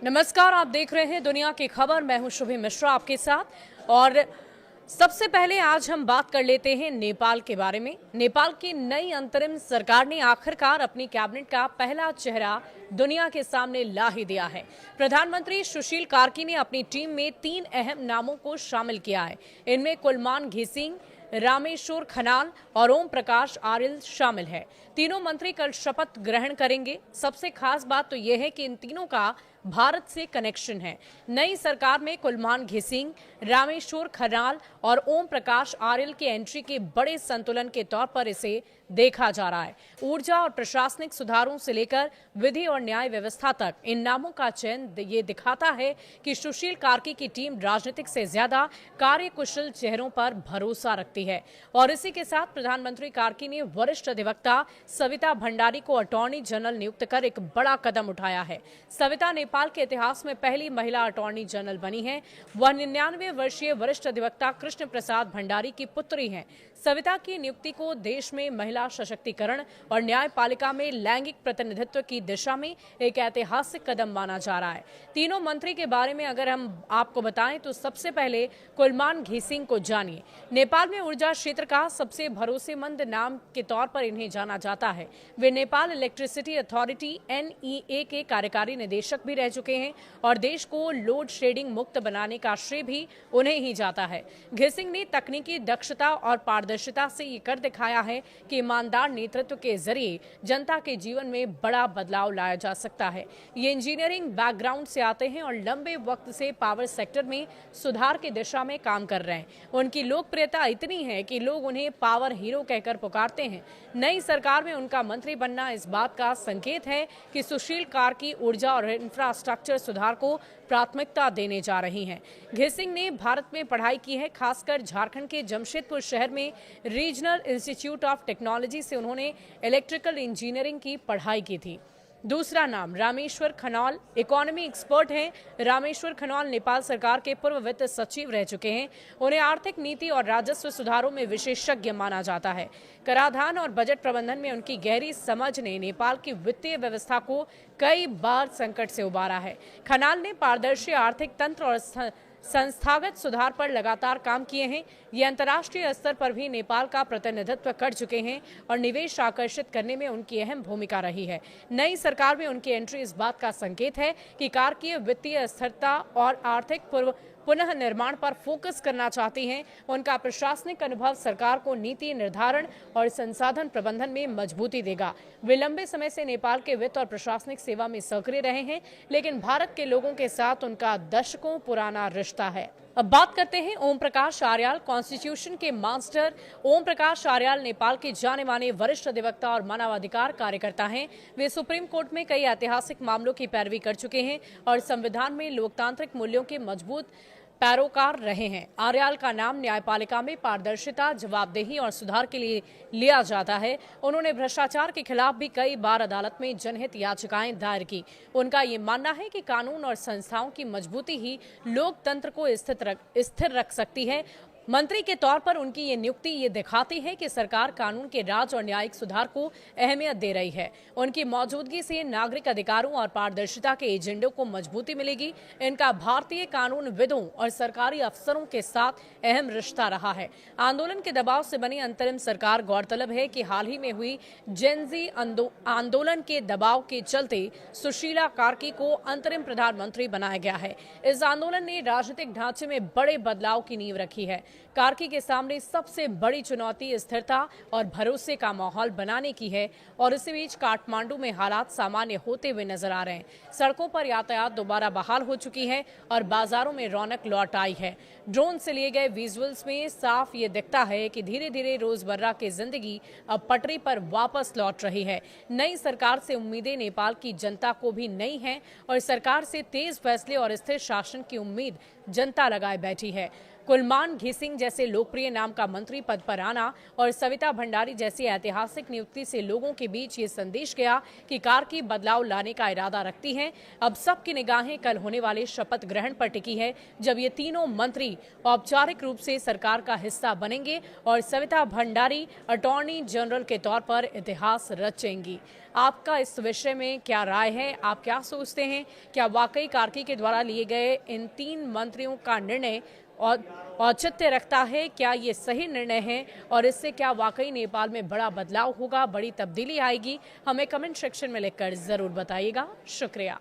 नमस्कार, आप देख रहे हैं दुनिया की खबर। मैं हूं शुभी मिश्रा आपके साथ। और सबसे पहले आज हम बात कर लेते हैं नेपाल के बारे में। नेपाल की नई अंतरिम सरकार ने आखिरकार अपनी कैबिनेट का पहला चेहरा दुनिया के सामने ला ही दिया है। प्रधानमंत्री सुशील कार्की ने अपनी टीम में 3 अहम नामों को शामिल किया है। इनमें कुलमान घिसिंग, रामेश्वर खनाल और ओम प्रकाश आर्यल शामिल है। तीनों मंत्री कल शपथ ग्रहण करेंगे। सबसे खास बात तो यह है कि इन तीनों का भारत से कनेक्शन है। नई सरकार में कुलमान घिसिंग, रामेश्वर खनाल और ओम प्रकाश आर्यल की एंट्री के बड़े संतुलन के तौर पर इसे देखा जा रहा है। ऊर्जा और प्रशासनिक सुधारों से लेकर विधि और न्याय व्यवस्था तक इन नामों का चयन ये दिखाता है कि सुशील कार्की की टीम राजनीतिक से ज्यादा कार्यकुशल चेहरों पर भरोसा रखती है। और इसी के साथ प्रधानमंत्री कार्की ने वरिष्ठ अधिवक्ता सविता भंडारी को अटॉर्नी जनरल नियुक्त कर एक बड़ा कदम उठाया है। सविता नेपाल के इतिहास में पहली महिला अटॉर्नी जनरल बनी है। वह 99 वर्षीय वरिष्ठ अधिवक्ता कृष्ण प्रसाद भंडारी की पुत्री हैं। सविता की नियुक्ति को देश में महिला सशक्तिकरण और न्यायपालिका में लैंगिक प्रतिनिधित्व की दिशा में एक ऐतिहासिक कदम माना जा रहा है। तीनों मंत्री के बारे में अगर हम आपको बताएं तो सबसे पहले कुलमान घिसिंग को जानिए। नेपाल में ऊर्जा क्षेत्र का सबसे भरोसेमंद नाम के तौर पर इन्हें जाना जाता है। वे नेपाल इलेक्ट्रिसिटी अथॉरिटी NEA के कार्यकारी निदेशक भी रह चुके हैं और देश को लोड शेडिंग मुक्त बनाने का श्रेय भी उन्हें ही जाता है। घिसिंग ने तकनीकी दक्षता और पारदर्शिता से ये कर दिखाया है कि ईमानदार नेतृत्व के जरिए जनता के जीवन में बड़ा बदलाव लाया जा सकता है। ये इंजीनियरिंग बैकग्राउंड से आते हैं और लंबे वक्त से पावर सेक्टर में सुधार की दिशा में काम कर रहे हैं। उनकी लोकप्रियता इतनी है कि लोग उन्हें पावर हीरो कहकर पुकारते हैं। नई सरकार में उनका मंत्री बनना इस बात का संकेत है कि सुशील कार्की ऊर्जा और इंफ्रास्ट्रक्चर सुधार को प्राथमिकता देने जा रही हैं। घिसिंग ने भारत में पढ़ाई की है। खासकर झारखंड के जमशेदपुर शहर में रीजनल इंस्टीट्यूट ऑफ टेक्नोलॉजी से उन्होंने इलेक्ट्रिकल इंजीनियरिंग की पढ़ाई की थी। दूसरा नाम रामेश्वर खनाल, इकोनॉमी एक्सपर्ट हैं। रामेश्वर खनाल नेपाल सरकार के पूर्व वित्त सचिव रह चुके हैं। उन्हें आर्थिक नीति और राजस्व सुधारों में विशेषज्ञ माना जाता है। कराधान और बजट प्रबंधन में उनकी गहरी समझ ने नेपाल की वित्तीय व्यवस्था को कई बार संकट से उबारा है। खनाल ने पारदर्शी आर्थिक तंत्र और संस्थागत सुधार पर लगातार काम किए हैं। ये अंतर्राष्ट्रीय स्तर पर भी नेपाल का प्रतिनिधित्व कर चुके हैं और निवेश आकर्षित करने में उनकी अहम भूमिका रही है। नई सरकार में उनकी एंट्री इस बात का संकेत है कि कार्की वित्तीय स्थिरता और आर्थिक पुनः निर्माण पर फोकस करना चाहती हैं। उनका प्रशासनिक अनुभव सरकार को नीति निर्धारण और संसाधन प्रबंधन में मजबूती देगा। वे लंबे समय से नेपाल के वित्त और प्रशासनिक सेवा में सक्रिय रहे हैं, लेकिन भारत के लोगों के साथ उनका दशकों पुराना रिश्ता है। अब बात करते हैं ओम प्रकाश आर्याल। कॉन्स्टिट्यूशन के मास्टर ओम प्रकाश आर्याल नेपाल के जाने माने वरिष्ठ अधिवक्ता और मानवाधिकार कार्यकर्ता हैं। वे सुप्रीम कोर्ट में कई ऐतिहासिक मामलों की पैरवी कर चुके हैं और संविधान में लोकतांत्रिक मूल्यों के मजबूत पैरोकार रहे हैं। आर्याल का नाम न्यायपालिका में पारदर्शिता, जवाबदेही और सुधार के लिए लिया जाता है। उन्होंने भ्रष्टाचार के खिलाफ भी कई बार अदालत में जनहित याचिकाएं दायर की। उनका ये मानना है कि कानून और संस्थाओं की मजबूती ही लोकतंत्र को स्थिर रख सकती है। मंत्री के तौर पर उनकी ये नियुक्ति ये दिखाती है कि सरकार कानून के राज और न्यायिक सुधार को अहमियत दे रही है। उनकी मौजूदगी से नागरिक अधिकारों और पारदर्शिता के एजेंडों को मजबूती मिलेगी। इनका भारतीय कानूनविदों और सरकारी अफसरों के साथ अहम रिश्ता रहा है। आंदोलन के दबाव से बनी अंतरिम सरकार। गौरतलब है कि हाल ही में हुई जेनजी आंदोलन के दबाव के चलते सुशीला कार्की को अंतरिम प्रधानमंत्री बनाया गया है। इस आंदोलन ने राजनीतिक ढांचे में बड़े बदलाव की नींव रखी है। कार्की के सामने सबसे बड़ी चुनौती स्थिरता और भरोसे का माहौल बनाने की है और इसी बीच काठमांडू में हालात सामान्य होते हुए नजर आ रहे हैं। सड़कों पर यातायात दोबारा बहाल हो चुकी है और बाजारों में रौनक लौट आई है। ड्रोन से लिए गए विजुअल्स में साफ ये दिखता है कि धीरे धीरे रोजमर्रा की जिंदगी अब पटरी पर वापस लौट रही है। नई सरकार से उम्मीदें नेपाल की जनता को भी नई हैं और सरकार से तेज फैसले और स्थिर शासन की उम्मीद जनता लगाए बैठी है। कुलमान घिसिंग जैसे लोकप्रिय नाम का मंत्री पद पर आना और सविता भंडारी जैसी ऐतिहासिक नियुक्ति से लोगों के बीच ये संदेश गया कि कार्की बदलाव लाने का इरादा रखती हैं। अब सबकी निगाहें कल होने वाले शपथ ग्रहण पर टिकी है, जब ये तीनों मंत्री औपचारिक रूप से सरकार का हिस्सा बनेंगे और सविता भंडारी अटॉर्नी जनरल के तौर पर इतिहास रचेंगी। आपका इस विषय में क्या राय है? आप क्या सोचते हैं? क्या वाकई कार्की के द्वारा लिए गए इन 3 मंत्रियों का निर्णय और औचित्य रखता है? क्या ये सही निर्णय है और इससे क्या वाकई नेपाल में बड़ा बदलाव होगा, बड़ी तब्दीली आएगी? हमें कमेंट सेक्शन में लिखकर जरूर बताइएगा। शुक्रिया।